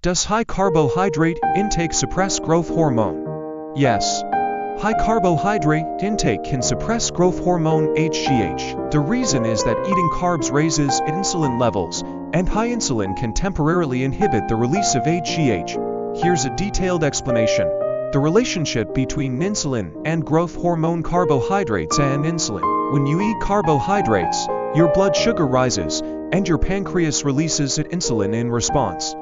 Does high carbohydrate intake suppress growth hormone? Yes. High carbohydrate intake can suppress growth hormone HGH. The reason is that eating carbs raises insulin levels, and high insulin can temporarily inhibit the release of HGH. Here's a detailed explanation. The relationship between insulin and growth hormone. Carbohydrates and insulin. When you eat carbohydrates, your blood sugar rises, and your pancreas releases insulin in response.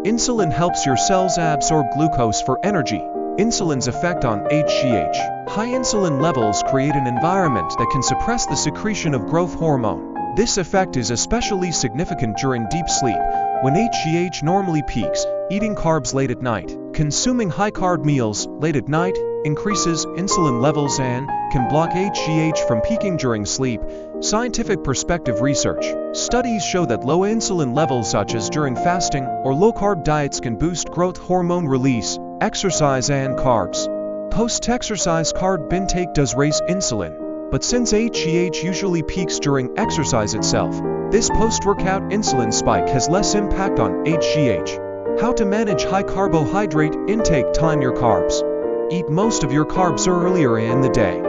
Insulin helps your cells absorb glucose for energy. Insulin's effect on HGH. High insulin levels create an environment that can suppress the secretion of growth hormone. This effect is especially significant during deep sleep, when HGH normally peaks. Eating carbs late at night. Consuming high-carb meals late at night increases insulin levels and can block HGH from peaking during sleep. Scientific perspective research. Studies show that low insulin levels such as during fasting or low-carb diets can boost growth hormone release. Exercise and carbs. Post-exercise carb intake does raise insulin, but since HGH usually peaks during exercise itself, this post-workout insulin spike has less impact on HGH. How to manage high carbohydrate intake. Time your carbs. Eat most of your carbs earlier in the day.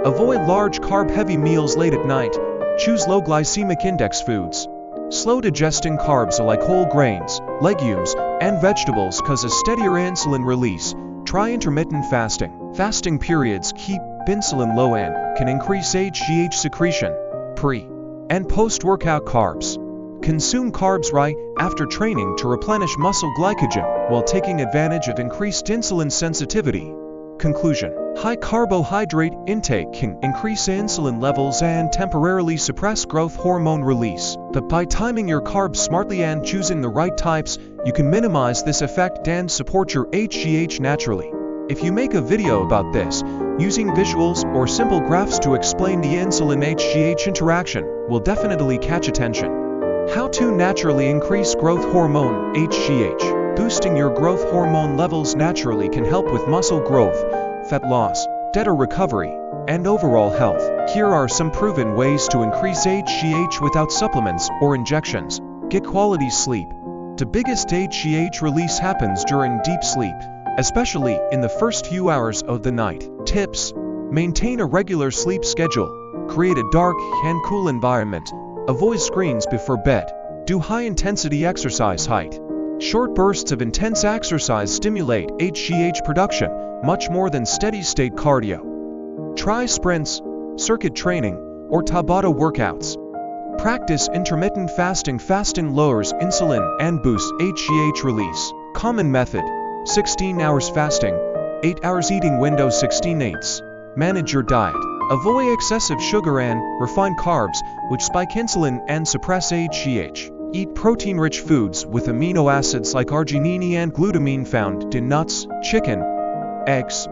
Avoid large carb-heavy meals late at night. Choose low glycemic index foods. Slow digesting carbs like whole grains, legumes, and vegetables cause a steadier insulin release. Try intermittent fasting. Fasting periods keep insulin low and can increase HGH secretion. Pre- and post-workout carbs. Consume carbs right after training to replenish muscle glycogen while taking advantage of increased insulin sensitivity. Conclusion. High carbohydrate intake can increase insulin levels and temporarily suppress growth hormone release. But by timing your carbs smartly and choosing the right types, you can minimize this effect and support your HGH naturally. If you make a video about this, using visuals or simple graphs to explain the insulin-HGH interaction will definitely catch attention. How to naturally increase growth hormone HGH. Boosting your growth hormone levels naturally can help with muscle growth, fat loss, data recovery, and overall health. Here are some proven ways to increase HGH without supplements or injections. Get quality sleep. The biggest HGH release happens during deep sleep, especially in the first few hours of the night. Tips. Maintain a regular sleep schedule. Create a dark and cool environment. Avoid screens before bed. Do high-intensity exercise. Height. Short bursts of intense exercise stimulate HGH production much more than steady-state cardio. Try sprints, circuit training, or Tabata workouts. Practice intermittent fasting. Fasting lowers insulin and boosts HGH release. Common method. 16 hours fasting, 8 hours eating window. 16/8. Manage your diet. Avoid excessive sugar and refined carbs, which spike insulin and suppress HGH. Eat protein-rich foods with amino acids like arginine and glutamine found in nuts, chicken, eggs,